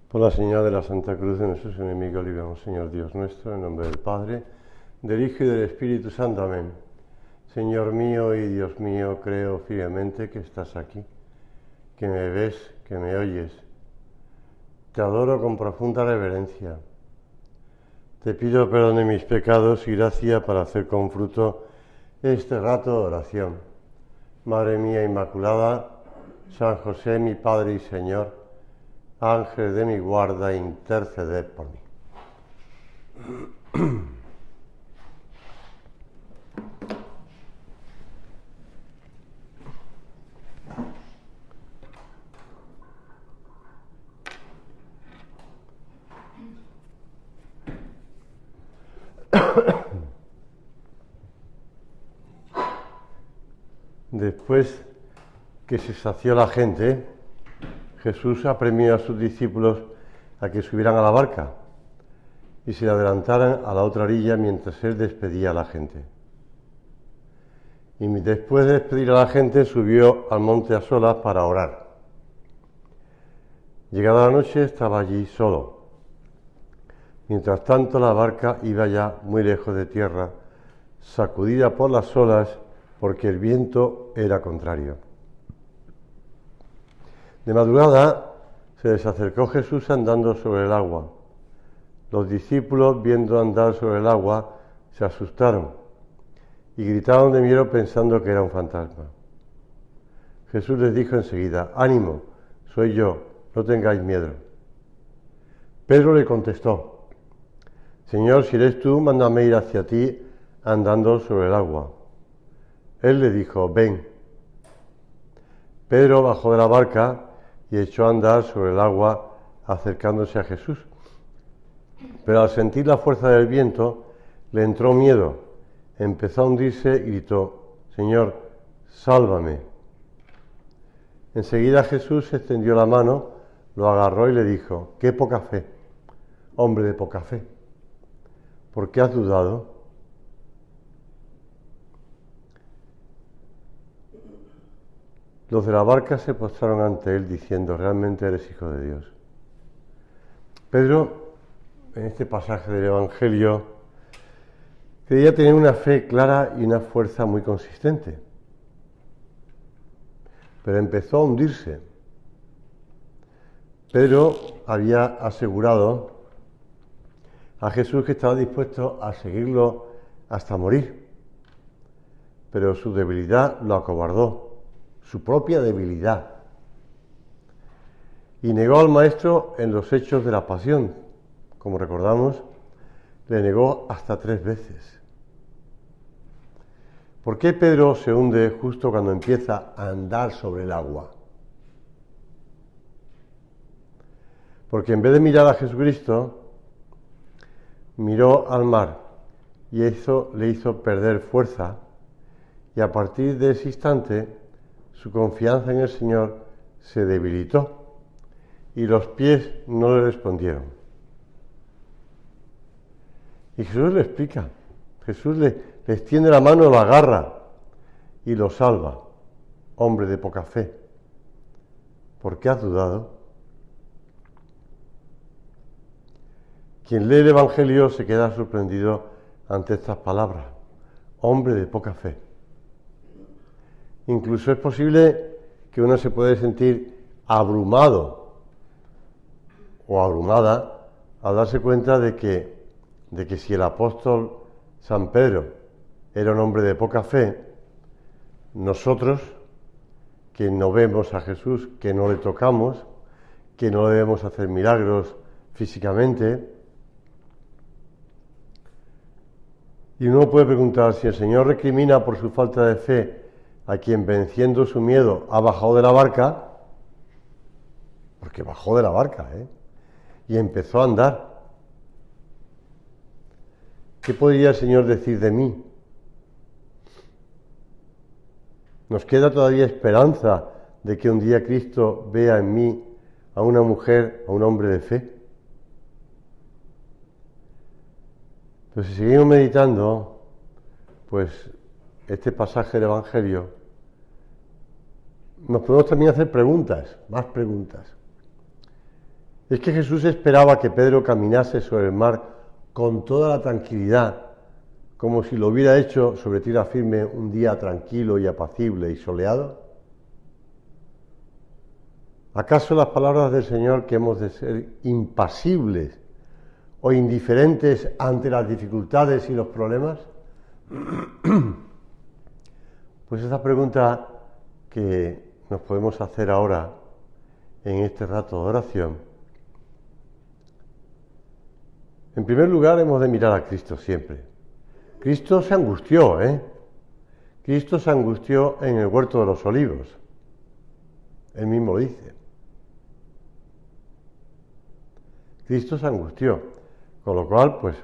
Por la señal de la Santa Cruz de nuestros enemigos, líbranos, Señor Dios nuestro, en nombre del Padre, del Hijo y del Espíritu Santo. Amén. Señor mío y Dios mío, creo firmemente que estás aquí, que me ves, que me oyes. Te adoro con profunda reverencia. Te pido perdón de mis pecados y gracia para hacer con fruto este rato de oración. Madre mía Inmaculada, San José, mi Padre y Señor, Ángel de mi guarda, interceded por mí. Después que se sació la gente, Jesús apremió a sus discípulos a que subieran a la barca y se adelantaran a la otra orilla mientras él despedía a la gente. Y después de despedir a la gente, subió al monte a solas para orar. Llegada la noche, estaba allí solo. Mientras tanto, la barca iba ya muy lejos de tierra, sacudida por las olas, porque el viento era contrario. De madrugada se les acercó Jesús andando sobre el agua. Los discípulos, viendo andar sobre el agua, se asustaron y gritaron de miedo pensando que era un fantasma. Jesús les dijo enseguida: «Ánimo, soy yo, no tengáis miedo». Pedro le contestó: «Señor, si eres tú, mándame ir hacia ti andando sobre el agua». Él le dijo: «Ven». Pedro bajó de la barca y echó a andar sobre el agua acercándose a Jesús. Pero al sentir la fuerza del viento, le entró miedo, empezó a hundirse y gritó: «Señor, sálvame». Enseguida Jesús extendió la mano, lo agarró y le dijo: «Qué poca fe, hombre de poca fe, ¿por qué has dudado?». Los de la barca se postraron ante él diciendo: «Realmente eres hijo de Dios». Pedro, en este pasaje del Evangelio, creía tener una fe clara y una fuerza muy consistente, pero empezó a hundirse. Pedro había asegurado a Jesús que estaba dispuesto a seguirlo hasta morir, pero su debilidad lo acobardó, su propia debilidad, y negó al Maestro en los hechos de la pasión. Como recordamos, le negó hasta 3 veces. ¿Por qué Pedro se hunde justo cuando empieza a andar sobre el agua? Porque en vez de mirar a Jesucristo, miró al mar y eso le hizo perder fuerza, y a partir de ese instante su confianza en el Señor se debilitó y los pies no le respondieron. Y Jesús le explica, Jesús le extiende la mano, lo agarra y lo salva. «Hombre de poca fe, ¿por qué has dudado?». Quien lee el Evangelio se queda sorprendido ante estas palabras: «Hombre de poca fe». Incluso es posible que uno se puede sentir abrumado o abrumada al darse cuenta de que si el apóstol San Pedro era un hombre de poca fe, nosotros, que no vemos a Jesús, que no le tocamos, que no le debemos hacer milagros físicamente, y uno puede preguntar si el Señor recrimina por su falta de fe a quien, venciendo su miedo, ha bajado de la barca, porque bajó de la barca, y empezó a andar. ¿Qué podría el Señor decir de mí? ¿Nos queda todavía esperanza de que un día Cristo vea en mí a una mujer, a un hombre de fe? Pero si seguimos meditando, pues este pasaje del Evangelio, nos podemos también hacer preguntas, más preguntas. Es que Jesús esperaba que Pedro caminase sobre el mar con toda la tranquilidad, como si lo hubiera hecho sobre tierra firme un día tranquilo y apacible y soleado. ¿Acaso las palabras del Señor, que hemos de ser impasibles o indiferentes ante las dificultades y los problemas? Pues esa pregunta que nos podemos hacer ahora en este rato de oración. En primer lugar, hemos de mirar a Cristo siempre. Cristo se angustió, Cristo se angustió en el huerto de los olivos. Él mismo lo dice. Cristo se angustió, con lo cual, pues,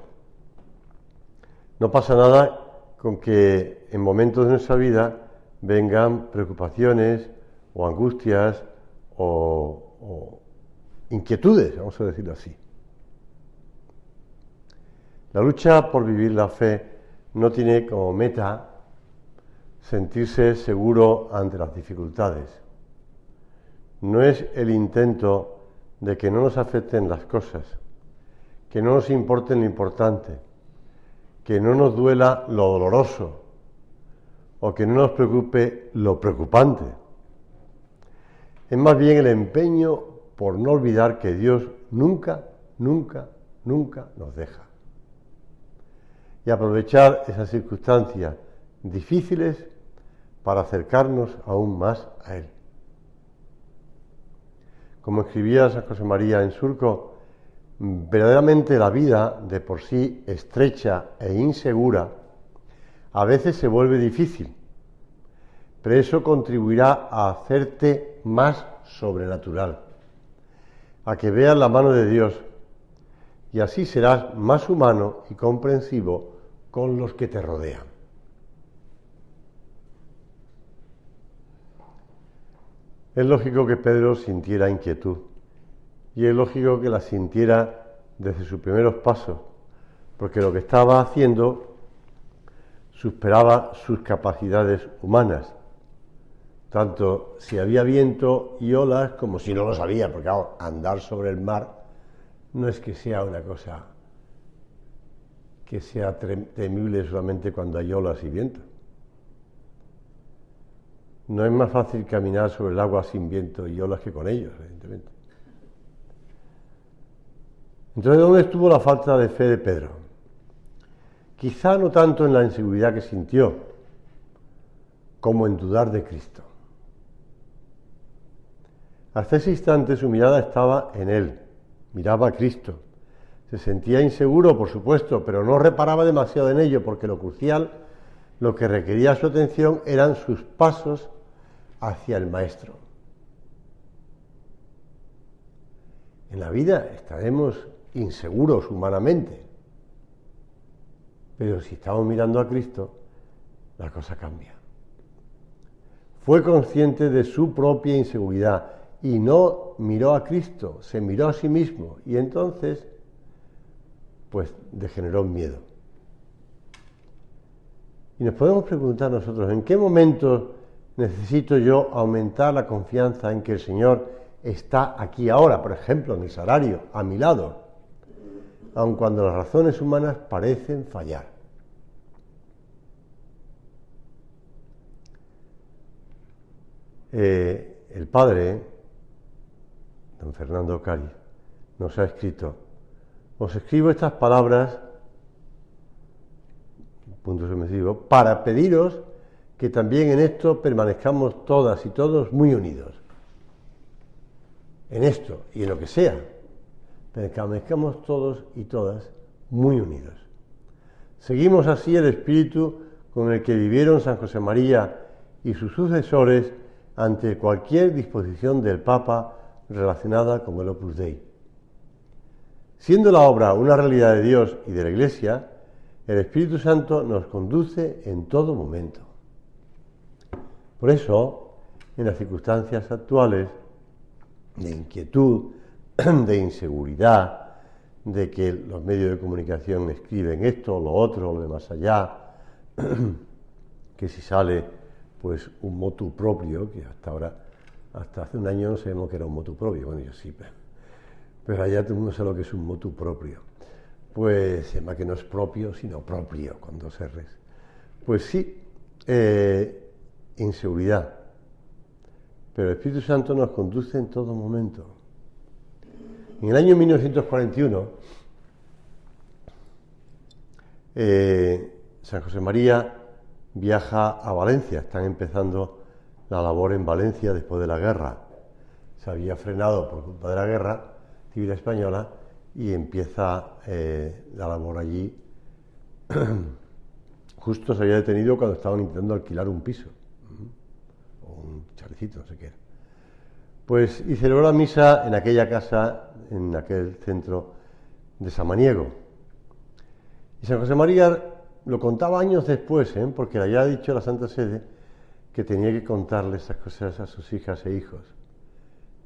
no pasa nada con que en momentos de nuestra vida vengan preocupaciones o angustias o inquietudes, vamos a decirlo así. La lucha por vivir la fe no tiene como meta sentirse seguro ante las dificultades. No es el intento de que no nos afecten las cosas, que no nos importe lo importante, que no nos duela lo doloroso o que no nos preocupe lo preocupante. Es más bien el empeño por no olvidar que Dios nunca, nunca, nunca nos deja. Y aprovechar esas circunstancias difíciles para acercarnos aún más a Él. Como escribía San José María en Surco, verdaderamente la vida, de por sí estrecha e insegura, a veces se vuelve difícil, pero eso contribuirá a hacerte más sobrenatural, a que veas la mano de Dios, y así serás más humano y comprensivo con los que te rodean. Es lógico que Pedro sintiera inquietud, y es lógico que la sintiera desde sus primeros pasos, porque lo que estaba haciendo superaba sus capacidades humanas, tanto si había viento y olas como si no lo sabía, porque claro, andar sobre el mar no es que sea una cosa que sea temible solamente cuando hay olas y viento. No es más fácil caminar sobre el agua sin viento y olas que con ellos, evidentemente. Entonces, ¿dónde estuvo la falta de fe de Pedro? Quizá no tanto en la inseguridad que sintió, como en dudar de Cristo. Hasta ese instante su mirada estaba en Él, miraba a Cristo. Se sentía inseguro, por supuesto, pero no reparaba demasiado en ello, porque lo crucial, lo que requería su atención, eran sus pasos hacia el Maestro. En la vida estaremos inseguros humanamente, pero si estamos mirando a Cristo, la cosa cambia. Fue consciente de su propia inseguridad y no miró a Cristo, se miró a sí mismo y entonces, pues, degeneró en miedo. Y nos podemos preguntar nosotros, ¿en qué momento necesito yo aumentar la confianza en que el Señor está aquí ahora, por ejemplo, en el sagrario, a mi lado, aun cuando las razones humanas parecen fallar? El padre, don Fernando Cáriz, nos ha escrito: os escribo estas palabras, punto sucesivo, para pediros que también en esto permanezcamos todas y todos muy unidos. En esto y en lo que sea, permanezcamos todos y todas muy unidos. Seguimos así el espíritu con el que vivieron San José María y sus sucesores ante cualquier disposición del Papa relacionada con el Opus Dei. Siendo la obra una realidad de Dios y de la Iglesia, el Espíritu Santo nos conduce en todo momento. Por eso, en las circunstancias actuales de inquietud, de inseguridad, de que los medios de comunicación escriben esto, lo otro, lo de más allá, que si sale pues un motu propio, que hasta ahora, hasta hace un año no sabemos que era un motu propio, bueno, yo sí, Pero allá todo el mundo sabe lo que es un motu propio. Pues, además que no es propio, sino propio, con dos R's. Pues sí, inseguridad. Pero el Espíritu Santo nos conduce en todo momento. En el año 1941, San José María viaja a Valencia. Están empezando la labor en Valencia después de la guerra. Se había frenado por culpa de la guerra civil española y empieza la labor allí. Justo se había detenido cuando estaban intentando alquilar un piso o un chalecito, no sé qué era. Pues y celebró la misa en aquella casa, en aquel centro de Samaniego. Y San José María lo contaba años después, porque le había dicho la Santa Sede que tenía que contarle esas cosas a sus hijas e hijos,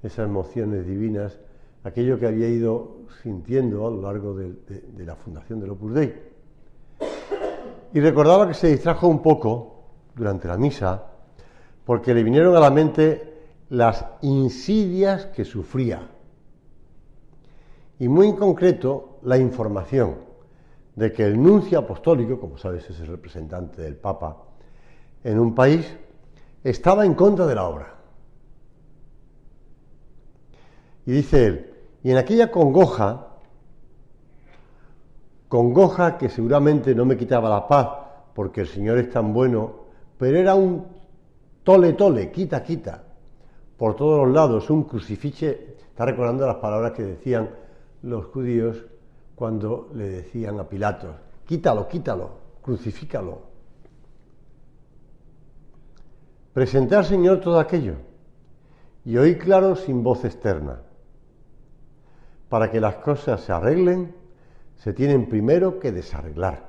esas emociones divinas, aquello que había ido sintiendo a lo largo de la fundación del Opus Dei. Y recordaba que se distrajo un poco durante la misa porque le vinieron a la mente las insidias que sufría y muy en concreto la información de que el nuncio apostólico, como sabes es el representante del Papa en un país, estaba en contra de la obra. Y dice él, y en aquella congoja que seguramente no me quitaba la paz porque el Señor es tan bueno, pero era un tole, quita, por todos los lados, un crucifiche. Está recordando las palabras que decían los judíos cuando le decían a Pilatos, quítalo, crucifícalo. Presenté al Señor todo aquello y oí claro sin voz externa. Para que las cosas se arreglen, se tienen primero que desarreglar.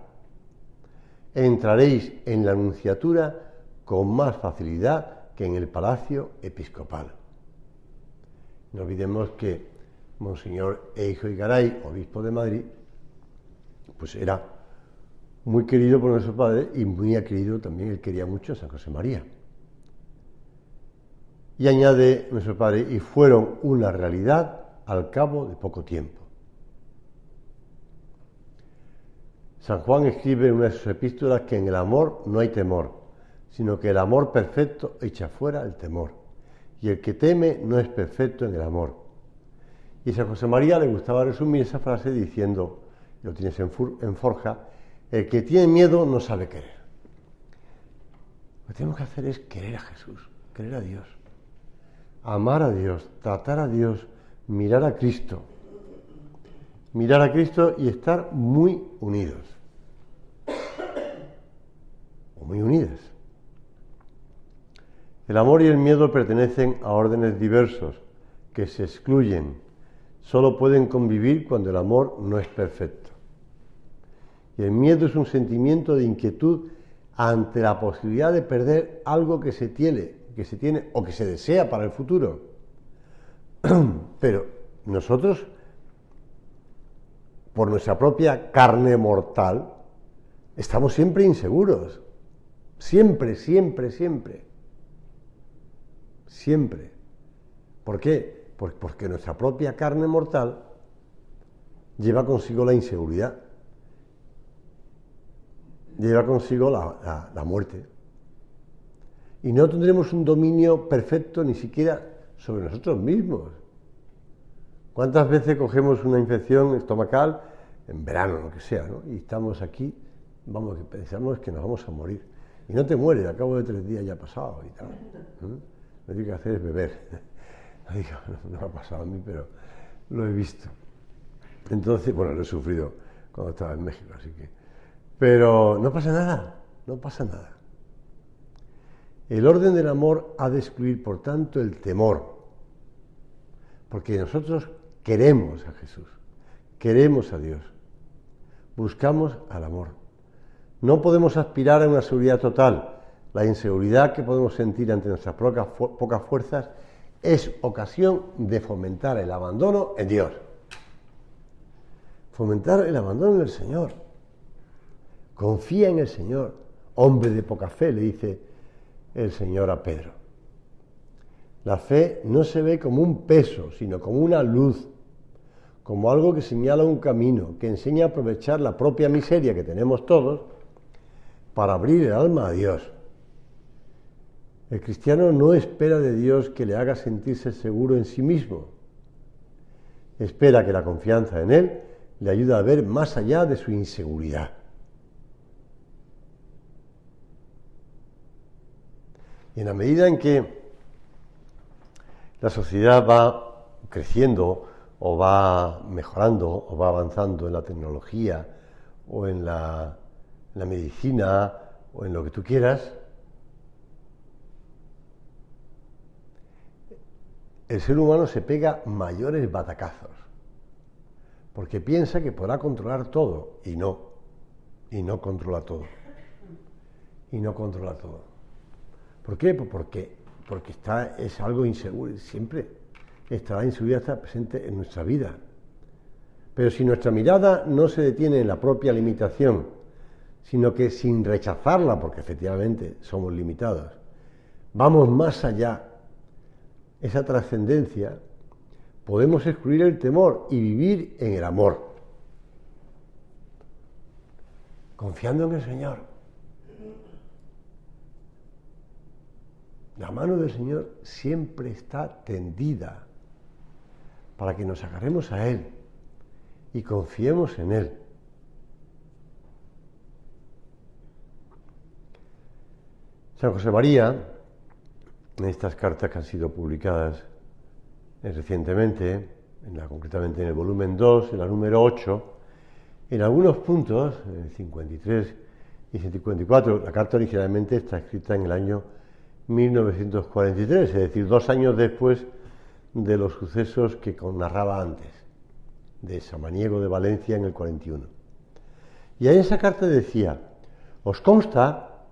Entraréis en la nunciatura con más facilidad que en el palacio episcopal. No olvidemos que Monseñor Eijo Igaray, obispo de Madrid, pues era muy querido por nuestro padre y muy querido también, él quería mucho a San José María. Y añade nuestro padre, y fueron una realidad al cabo de poco tiempo. San Juan escribe en una de sus epístolas que en el amor no hay temor, sino que el amor perfecto echa fuera el temor, y el que teme no es perfecto en el amor. Y a San José María le gustaba resumir esa frase diciendo, lo tienes en Forja, el que tiene miedo no sabe querer. Lo que tenemos que hacer es querer a Jesús, querer a Dios, amar a Dios, tratar a Dios, mirar a Cristo y estar muy unidos o muy unidas. El amor y el miedo pertenecen a órdenes diversos que se excluyen. Solo pueden convivir cuando el amor no es perfecto. Y el miedo es un sentimiento de inquietud ante la posibilidad de perder algo que se tiene o que se desea para el futuro. Pero nosotros, por nuestra propia carne mortal, estamos siempre inseguros. Siempre. ¿Por qué? Pues porque nuestra propia carne mortal lleva consigo la inseguridad, lleva consigo la muerte. Y no tendremos un dominio perfecto ni siquiera sobre nosotros mismos. ¿Cuántas veces cogemos una infección estomacal en verano, lo que sea, ¿no? Y estamos aquí, pensamos que nos vamos a morir. Y no te mueres, al cabo de 3 días ya ha pasado y tal. Lo que hay que hacer es beber. No me ha pasado a mí, pero lo he visto. Entonces, bueno, lo he sufrido cuando estaba en México, así que... Pero no pasa nada. El orden del amor ha de excluir, por tanto, el temor. Porque nosotros queremos a Jesús, queremos a Dios, buscamos al amor. No podemos aspirar a una seguridad total. La inseguridad que podemos sentir ante nuestras pocas fuerzas es ocasión de fomentar el abandono en Dios. Fomentar el abandono en el Señor. Confía en el Señor. Hombre de poca fe, le dice el Señor a Pedro. La fe no se ve como un peso, sino como una luz. como algo que señala un camino, que enseña a aprovechar la propia miseria que tenemos todos para abrir el alma a Dios. El cristiano no espera de Dios que le haga sentirse seguro en sí mismo. Espera que la confianza en Él le ayude a ver más allá de su inseguridad. Y en la medida en que la sociedad va creciendo o va mejorando o va avanzando en la tecnología o en la medicina o en lo que tú quieras, el ser humano se pega mayores batacazos porque piensa que podrá controlar todo y no controla todo. ¿Por qué? Pues porque es algo inseguro, siempre la inseguridad está presente en nuestra vida. Pero si nuestra mirada no se detiene en la propia limitación, sino que sin rechazarla, porque efectivamente somos limitados, vamos más allá, esa trascendencia, podemos excluir el temor y vivir en el amor, confiando en el Señor. La mano del Señor siempre está tendida para que nos agarremos a Él y confiemos en Él. San José María, en estas cartas que han sido publicadas recientemente, concretamente en el volumen 2, en la número 8, en algunos puntos, 53 y 54, la carta originalmente está escrita en el año 1943, es decir, 2 años después de los sucesos que narraba antes, de Samaniego de Valencia en el 41. Y ahí en esa carta decía: os consta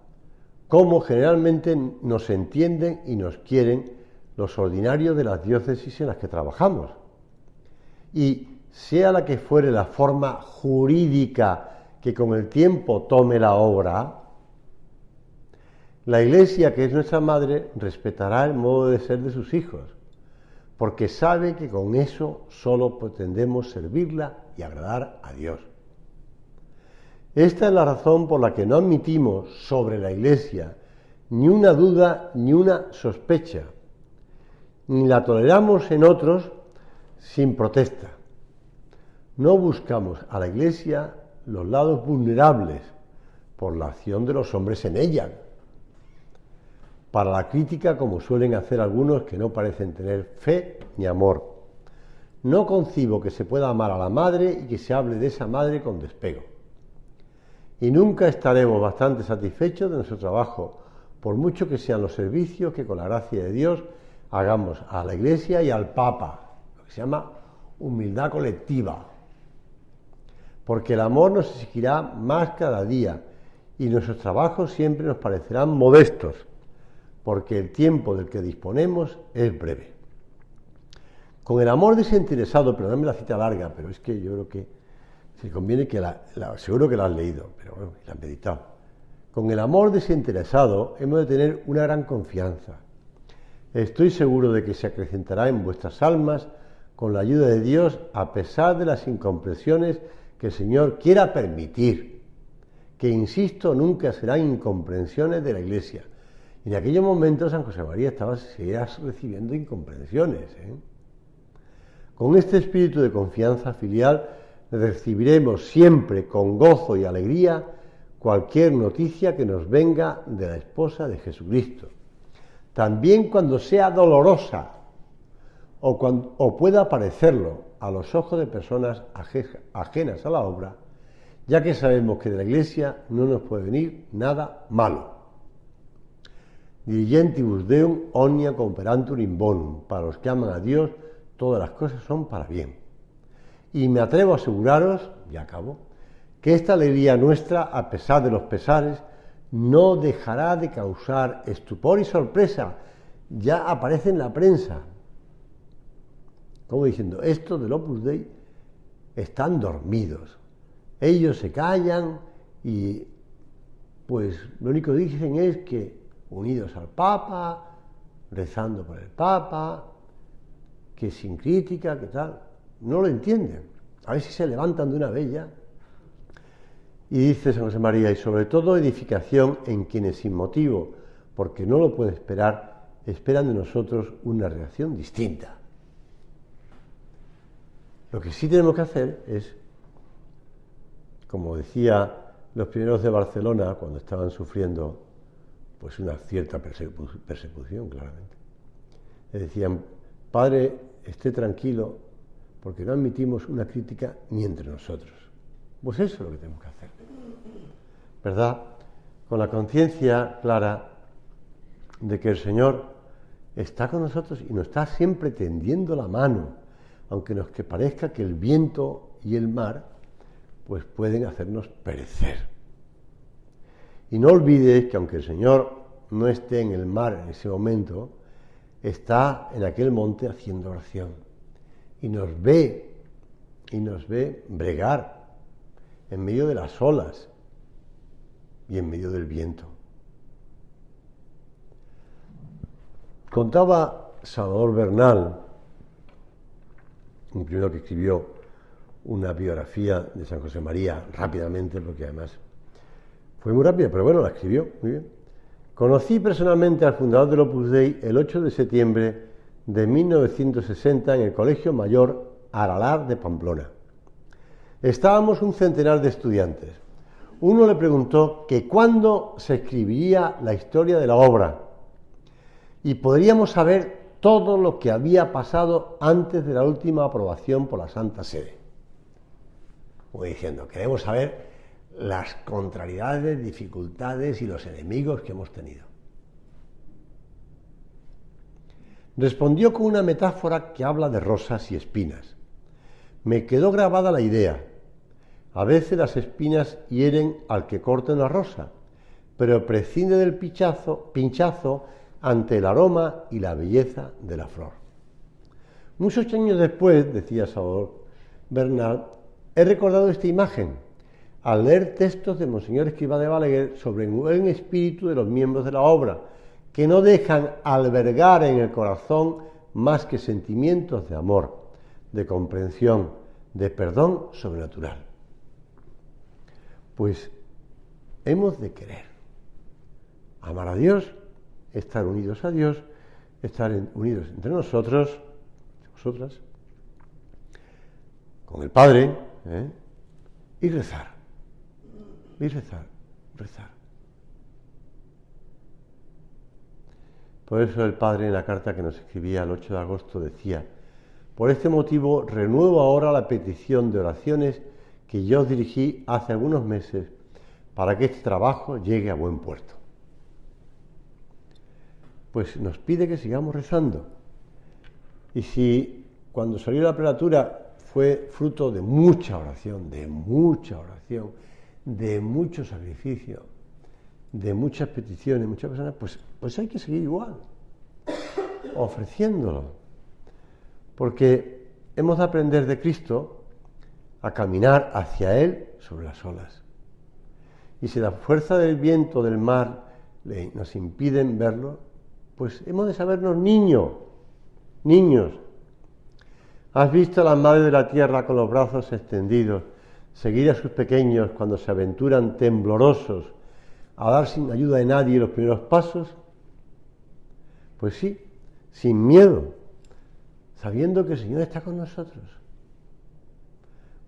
cómo generalmente nos entienden y nos quieren los ordinarios de las diócesis en las que trabajamos. Y sea la que fuere la forma jurídica que con el tiempo tome la obra, la Iglesia, que es nuestra madre, respetará el modo de ser de sus hijos, porque sabe que con eso solo pretendemos servirla y agradar a Dios. Esta es la razón por la que no admitimos sobre la Iglesia ni una duda ni una sospecha, ni la toleramos en otros sin protesta. No buscamos a la Iglesia los lados vulnerables por la acción de los hombres en ella, para la crítica como suelen hacer algunos que no parecen tener fe ni amor. No concibo que se pueda amar a la madre y que se hable de esa madre con despego. Y nunca estaremos bastante satisfechos de nuestro trabajo, por mucho que sean los servicios que con la gracia de Dios hagamos a la Iglesia y al Papa, lo que se llama humildad colectiva. Porque el amor nos exigirá más cada día y nuestros trabajos siempre nos parecerán modestos, porque el tiempo del que disponemos es breve. Con el amor desinteresado, perdóname la cita larga, pero es que yo creo que se conviene que seguro que la has leído, pero bueno, la has meditado. Con el amor desinteresado hemos de tener una gran confianza. Estoy seguro de que se acrecentará en vuestras almas con la ayuda de Dios, a pesar de las incomprensiones que el Señor quiera permitir, que, insisto, nunca serán incomprensiones de la Iglesia. Y en aquellos momentos San José María seguía recibiendo incomprensiones. Con este espíritu de confianza filial recibiremos siempre con gozo y alegría cualquier noticia que nos venga de la esposa de Jesucristo, también cuando sea dolorosa o pueda parecerlo a los ojos de personas ajenas a la obra, ya que sabemos que de la Iglesia no nos puede venir nada malo. Diligentibus Deum omnia cooperantur in bonum. Para los que aman a Dios, todas las cosas son para bien. Y me atrevo a aseguraros, ya acabo, que esta alegría nuestra, a pesar de los pesares, no dejará de causar estupor y sorpresa. Ya aparece en la prensa, como diciendo, estos del Opus Dei están dormidos. Ellos se callan y pues lo único que dicen es que unidos al Papa, rezando por el Papa, que sin crítica, que tal. no lo entienden. A ver si se levantan de una vez ya. Y dice San José María, y sobre todo edificación en quienes sin motivo, porque no lo pueden esperar, esperan de nosotros una reacción distinta. Lo que sí tenemos que hacer es, como decía los primeros de Barcelona, cuando estaban sufriendo pues una cierta persecución, claramente. Le decían, Padre, esté tranquilo, porque no admitimos una crítica ni entre nosotros. Pues eso es lo que tenemos que hacer, ¿verdad? Con la conciencia clara de que el Señor está con nosotros y nos está siempre tendiendo la mano, aunque nos que parezca que el viento y el mar pues pueden hacernos perecer. Y no olvides que aunque el Señor no esté en el mar en ese momento, está en aquel monte haciendo oración y nos ve bregar en medio de las olas y en medio del viento. Contaba Salvador Bernal, un primero que escribió una biografía de San José María rápidamente, porque además fue muy rápida, pero bueno, la escribió muy bien. Conocí personalmente al fundador del Opus Dei el 8 de septiembre de 1960 en el Colegio Mayor Aralar de Pamplona. Estábamos un centenar de estudiantes. Uno le preguntó que cuándo se escribiría la historia de la obra y podríamos saber todo lo que había pasado antes de la última aprobación por la Santa Sede. Como diciendo, queremos saber las contrariedades, dificultades y los enemigos que hemos tenido. Respondió con una metáfora que habla de rosas y espinas. Me quedó grabada la idea. A veces las espinas hieren al que corta una rosa, pero prescinde del pinchazo ante el aroma y la belleza de la flor. Muchos años después, decía Salvador Bernal, he recordado esta imagen al leer textos de Monseñor Escrivá de Balaguer sobre el buen espíritu de los miembros de la obra, que no dejan albergar en el corazón más que sentimientos de amor, de comprensión, de perdón sobrenatural. Pues hemos de querer amar a Dios, estar unidos a Dios, estar unidos entre nosotros, nosotras, con el Padre, y rezar. Y rezar. Por eso el Padre en la carta que nos escribía el 8 de agosto decía, por este motivo renuevo ahora la petición de oraciones que yo os dirigí hace algunos meses para que este trabajo llegue a buen puerto. Pues nos pide que sigamos rezando. Y si cuando salió la prelatura fue fruto de mucha oración, de mucho sacrificio, de muchas peticiones, muchas personas, pues hay que seguir igual, ofreciéndolo. Porque hemos de aprender de Cristo a caminar hacia Él sobre las olas. Y si la fuerza del viento, del mar, nos impiden verlo, pues hemos de sabernos niños. ¿Has visto a las madres de la tierra con los brazos extendidos seguir a sus pequeños cuando se aventuran temblorosos a dar sin ayuda de nadie los primeros pasos? Pues sí, sin miedo, sabiendo que el Señor está con nosotros.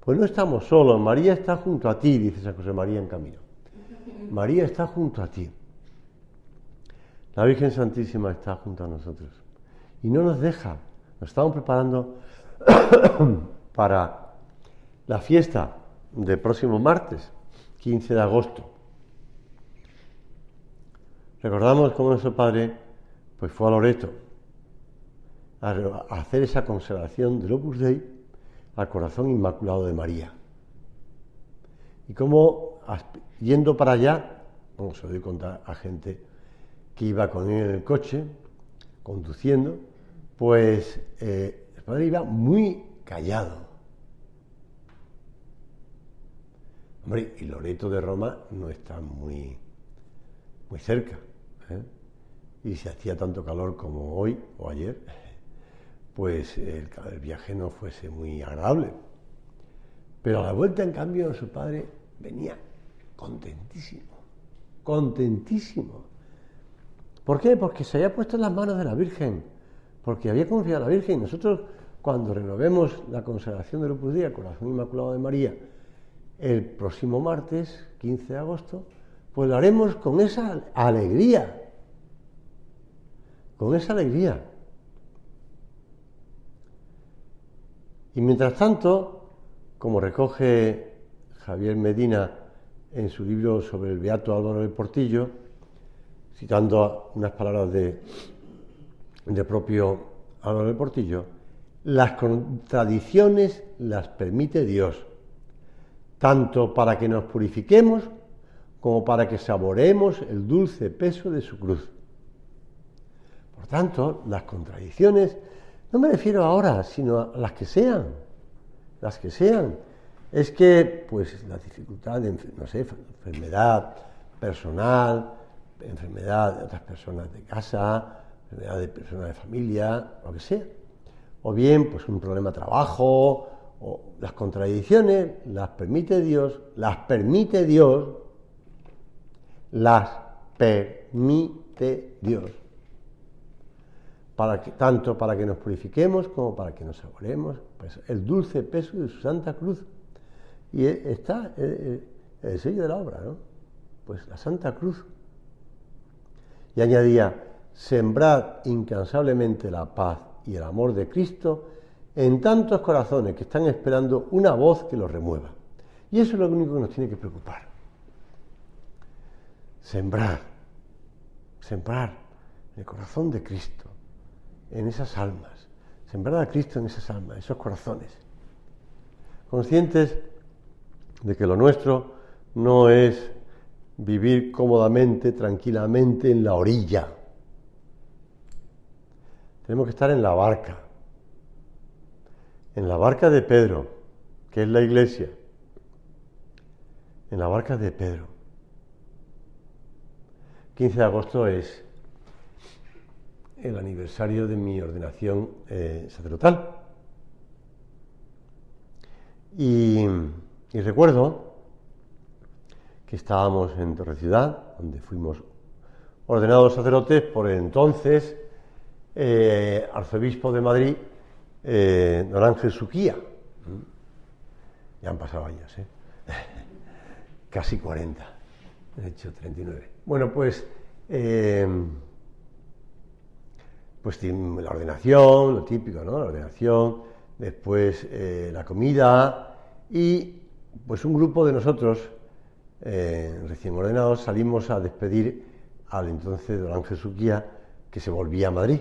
Pues no estamos solos, María está junto a ti, dice San José María en Camino. María está junto a ti. La Virgen Santísima está junto a nosotros. Y no nos deja. Nos estamos preparando para la fiesta del próximo martes, 15 de agosto. Recordamos cómo nuestro Padre pues fue a Loreto a hacer esa consagración del Opus Dei al corazón inmaculado de María. Y cómo, yendo para allá, se lo doy contar a gente que iba con él en el coche, conduciendo, pues el Padre iba muy callado. Hombre, y Loreto de Roma no está muy cerca, ¿eh? Y si hacía tanto calor como hoy o ayer, pues el viaje no fuese muy agradable. Pero a la vuelta, en cambio, su padre venía contentísimo, contentísimo. ¿Por qué? Porque se había puesto en las manos de la Virgen, porque había confiado en la Virgen. Y nosotros, cuando renovemos la consagración del Opus Dei al Corazón Inmaculado de María, el próximo martes, 15 de agosto, pues lo haremos con esa alegría, con esa alegría. Y mientras tanto, como recoge Javier Medina en su libro sobre el Beato Álvaro del Portillo, citando unas palabras de propio Álvaro del Portillo, las contradicciones las permite Dios, tanto para que nos purifiquemos como para que saboreemos el dulce peso de su cruz. Por tanto, las contradicciones, no me refiero ahora, sino a las que sean, es que, pues, la dificultad de, no sé, enfermedad personal, enfermedad de otras personas de casa, enfermedad de personas de familia, lo que sea, o bien, pues, un problema de trabajo, o las contradicciones las permite Dios, tanto para que nos purifiquemos como para que nos saboreemos, pues, el dulce peso de su Santa Cruz. Y está el sello de la obra, ¿no? Pues la Santa Cruz. Y añadía: sembrad incansablemente la paz y el amor de Cristo en tantos corazones que están esperando una voz que los remueva. Y eso es lo único que nos tiene que preocupar. Sembrar el corazón de Cristo en esas almas, sembrar a Cristo en esas almas, esos corazones, conscientes de que lo nuestro no es vivir cómodamente, tranquilamente en la orilla. Tenemos que estar en la barca de Pedro, que es la Iglesia, en la barca de Pedro. 15 de agosto es el aniversario de mi ordenación sacerdotal. Y recuerdo que estábamos en Torre-Ciudad, donde fuimos ordenados sacerdotes por el entonces arzobispo de Madrid, don Ángel Suquía. Ya han pasado años, casi 40, de hecho 39. Bueno, pues la ordenación, lo típico, ¿no? La ordenación, después la comida, y pues un grupo de nosotros recién ordenados salimos a despedir al entonces don Ángel Suquía, que se volvía a Madrid.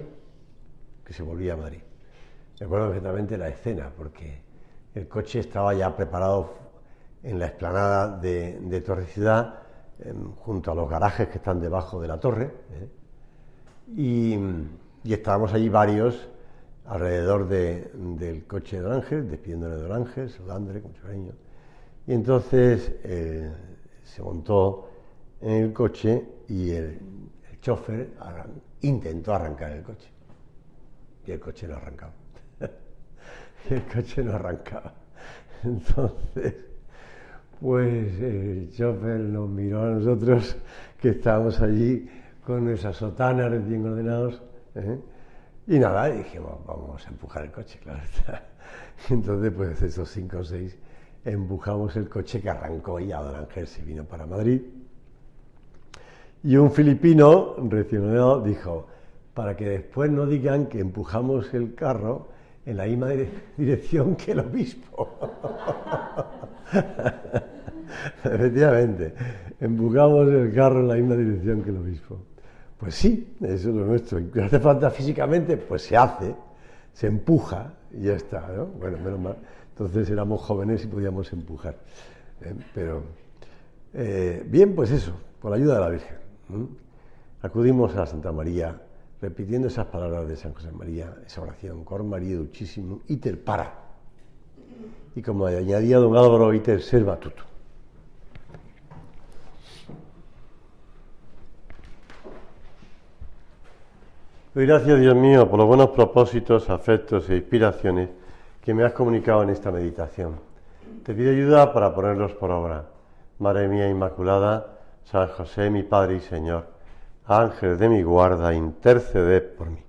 Recuerdo perfectamente la escena, porque el coche estaba ya preparado en la explanada de Torre-Ciudad, junto a los garajes que están debajo de la torre, y estábamos allí varios alrededor del coche de don Ángel, despidiéndole de don Ángel, saludándole con mucho cariño. Y entonces se montó en el coche y el chofer intentó arrancar el coche. Y el coche no arrancaba. Entonces, pues el chofer nos miró a nosotros, que estábamos allí con nuestras sotanas recién ordenados, y nada, y dijimos, vamos a empujar el coche, claro está. Entonces, pues esos 5 o 6 empujamos el coche, que arrancó, y ya don Ángel se vino para Madrid. Y un filipino recién ordenado dijo: para que después no digan que empujamos el carro en la misma dirección que el obispo. Efectivamente, empujamos el carro en la misma dirección que el obispo. Pues sí, eso es lo nuestro. ¿Qué hace falta físicamente? Pues se hace, se empuja y ya está, ¿no? Bueno, menos mal. Entonces éramos jóvenes y podíamos empujar. Pero, bien, pues eso, por la ayuda de la Virgen. Acudimos a Santa María, repitiendo esas palabras de San José María, esa oración: Cor María Dulcissimum, iter para. Y como añadía don Álvaro, iter serva tutum. Doy gracias, Dios mío, por los buenos propósitos, afectos e inspiraciones que me has comunicado en esta meditación. Te pido ayuda para ponerlos por obra. Madre mía Inmaculada, San José, mi Padre y Señor, ángel de mi guarda, interceded por mí.